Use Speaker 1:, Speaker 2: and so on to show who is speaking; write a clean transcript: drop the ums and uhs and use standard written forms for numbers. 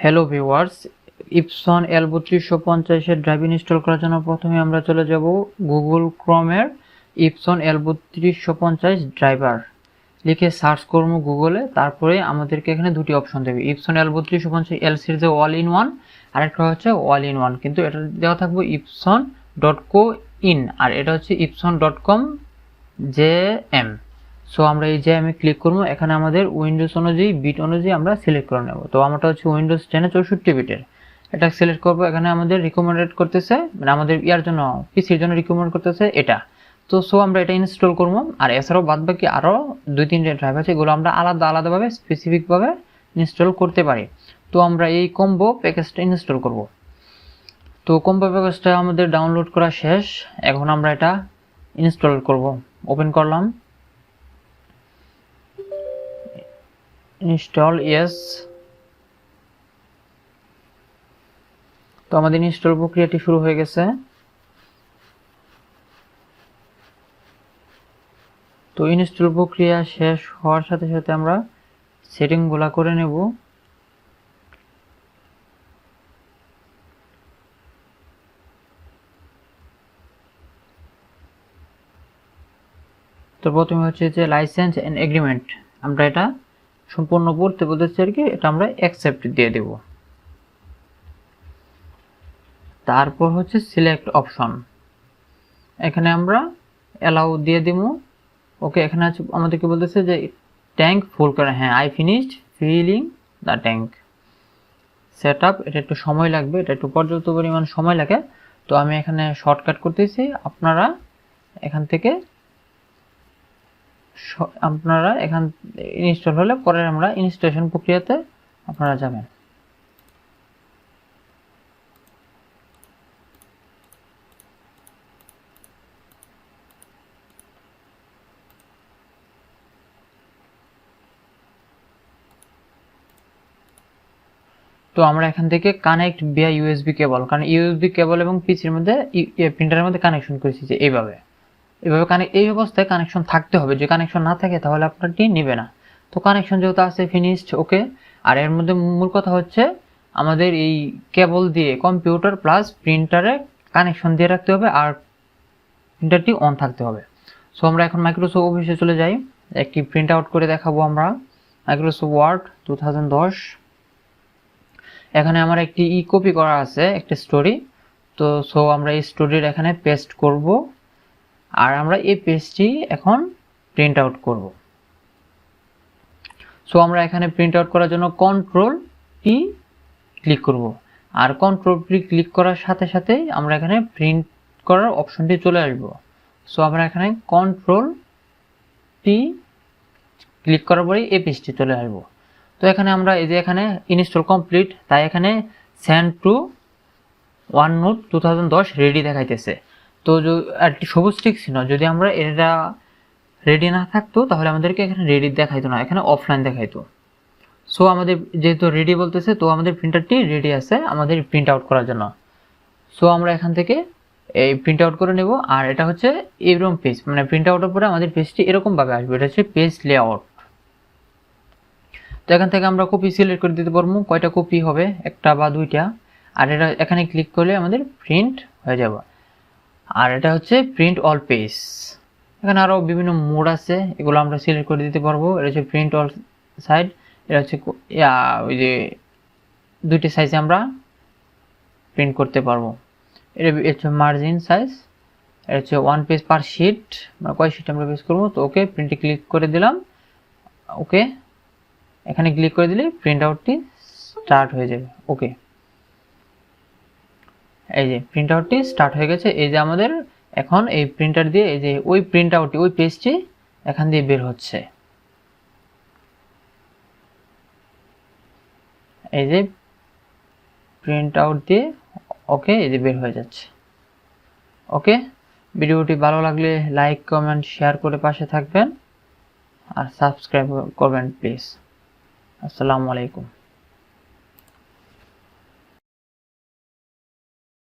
Speaker 1: Hello viewers, Epson L3250 এর drive install করার জন্য প্রথমে আমরা চলে যাব গুগল ক্রোমের ইপসন L3250 ড্রাইভার লিখে সার্চ করব গুগলে। তারপরে আমাদেরকে এখানে দুটি অপশন দেবে, ইপসন L3250 এল সিরিজে অল ইন ওয়ান, আরেকটা হচ্ছে অল ইন ওয়ান, কিন্তু এটা দেওয়া থাকবে ipson.co in, আর এটা হচ্ছে ipson.com jm। সো আমরা এই যে আমি ক্লিক করব, এখানে আমাদের উইন্ডোজ অনুযায়ী বিট অনুযায়ী আমরা সিলেক্ট করে নেব। তো আমারটা হচ্ছে উইন্ডোজ 10 64 বিটের, এটা সিলেক্ট করব। এখানে আমাদের রিকমেন্ডেড করতেছে, মানে আমাদের ইয়ার জন্য পিসির জন্য রিকমেন্ড করতেছে এটা। তো সো আমরা এটা ইনস্টল করব। আর এছাড়াও বাদবাকি আরও 2-3টা ড্রাইভ আছে, এগুলো আমরা আলাদাভাবে স্পেসিফিকভাবে ইনস্টল করতে পারি। তো আমরা এই কম্বো প্যাকেজটা ইনস্টল করব। তো কম্বো প্যাকেজটা আমাদের ডাউনলোড করা শেষ, এখন আমরা এটা ইনস্টল করব। ওপেন করলাম, ইনস্টল ইয়েস। তো আমাদের ইনস্টল প্রক্রিয়াটি শুরু হয়ে গেছে। তো ইনস্টল প্রক্রিয়া শেষ হওয়ার সাথে সাথে আমরা সেটিংগুলো করে নেব। তো প্রথমে হচ্ছে যে লাইসেন্স এন্ড এগ্রিমেন্ট, আমরা এটা সম্পূর্ণ পড়তে বলতেছি আর কি, এটা আমরা অ্যাকসেপ্ট দিয়ে দেব। তারপর হচ্ছে সিলেক্ট অপশন, এখানে আমরা অ্যালাউ দিয়ে দেব। ওকে, এখানে আছে আমাদেরকে বলতেছে যে ট্যাঙ্ক ফুল করে, হ্যাঁ I finished filling the tank set up. এটা একটু সময় লাগবে, এটা একটু পর্যাপ্ত পরিমাণ সময় লাগে। তো আমি এখানে শর্টকাট করতেছি, আপনারা এখান ইনস্টল হলে পরে আমরা ইনস্টলেশন প্রক্রিয়াতে আপনারা যাবেন। তো আমরা এখান থেকে কানেক্ট ভিয়া ইউএসবি কেবল, কারণ ইউএসবি কেবল এবং পিসির মধ্যে প্রিন্টারের মধ্যে কানেকশন করেছি যে এইভাবে এই অবস্থায় কানেকশন থাকতে হবে। যে কানেকশন না থাকে তাহলে আপনারটি নেবে না। তো কানেকশন যেহেতু আছে ফিনিশড, ওকে। আর এর মধ্যে মূল কথা হচ্ছে আমাদের এই কেবল দিয়ে কম্পিউটার প্লাস প্রিন্টারে কানেকশন দিয়ে রাখতে হবে, আর প্রিন্টারটি অন থাকতে হবে। সো আমরা এখন মাইক্রোসফট অফিসে চলে যাই, একটি প্রিন্ট আউট করে দেখাবো আমরা। মাইক্রোসফট ওয়ার্ড 2010, এখানে আমার একটি কপি করা আছে একটা স্টোরি। তো সো আমরা এই স্টোরির এখানে পেস্ট করব, আর আমরা এই পেজটি এখন প্রিন্ট আউট করব। সো আমরা এখানে প্রিন্ট আউট করার জন্য কন্ট্রোল পি ক্লিক করব, আর কন্ট্রোল পি ক্লিক করার সাথে সাথে আমরা এখানে প্রিন্ট করার অপশনটি চলে আসবো। সো আমরা এখানে কন্ট্রোল পি ক্লিক করার পরেই এই পেজটি চলে আসবো। তো এখানে আমরা এই যে এখানে ইনস্টল কমপ্লিট, তাই এখানে সেন্ড টু OneNote 2010 রেডি দেখাইতেছে। তো একটি সবুজ টিক ছিল, যদি আমরা এটা রেডি না থাকতো তাহলে আমাদেরকে এখানে রেডি দেখাইতো না, এখানে অফলাইন দেখাইতো। সো আমাদের যেহেতু রেডি বলতেছে, তো আমাদের প্রিন্টারটি রেডি আছে আমাদের প্রিন্ট আউট করার জন্য। সো আমরা এখান থেকে এই প্রিন্ট আউট করে নেব। আর এটা হচ্ছে এরকম পেজ, মানে প্রিন্ট আউটের পরে আমাদের পেজটি এরকম ভাবে আসবে, এটা হচ্ছে পেজ লেআউট। তো এখান থেকে আমরা কপি সিলেক্ট করে দিতে পারবো, কয়টা কপি হবে, একটা বা দুইটা। আর এটা এখানে ক্লিক করলে আমাদের প্রিন্ট হয়ে যাবে। আর এটা হচ্ছে প্রিন্ট অল পেজ। এখানে আরও বিভিন্ন মোড আছে, এগুলো আমরা সিলেক্ট করে দিতে পারবো। এটা হচ্ছে প্রিন্ট অল সাইড, এটা হচ্ছে ওই যে দুইটি সাইজে আমরা প্রিন্ট করতে পারবো। এটা হচ্ছে মার্জিন সাইজ, এটা হচ্ছে 1 পেজ পার শিট, মানে কয় শিট আমরা পেজ করবো। তো ওকে, প্রিন্টে ক্লিক করে দিলাম। ওকে, এখানে ক্লিক করে দিলে প্রিন্ট আউটটি স্টার্ট হয়ে যাবে। ওকে, এই যে প্রিন্ট আউটটি স্টার্ট হয়ে গেছে। এই যে আমাদের এখন এই প্রিন্টার দিয়ে এই যে ওই প্রিন্ট আউটটি, ওই পেজটি এখান দিয়ে বের হচ্ছে। এই যে প্রিন্ট আউট দিয়ে ওকে, এই যে বের হয়ে যাচ্ছে। ওকে, ভিডিওটি ভালো লাগলে লাইক কমেন্ট শেয়ার করে পাশে থাকবেন, আর সাবস্ক্রাইব করবেন প্লিজ। আসসালামু আলাইকুম।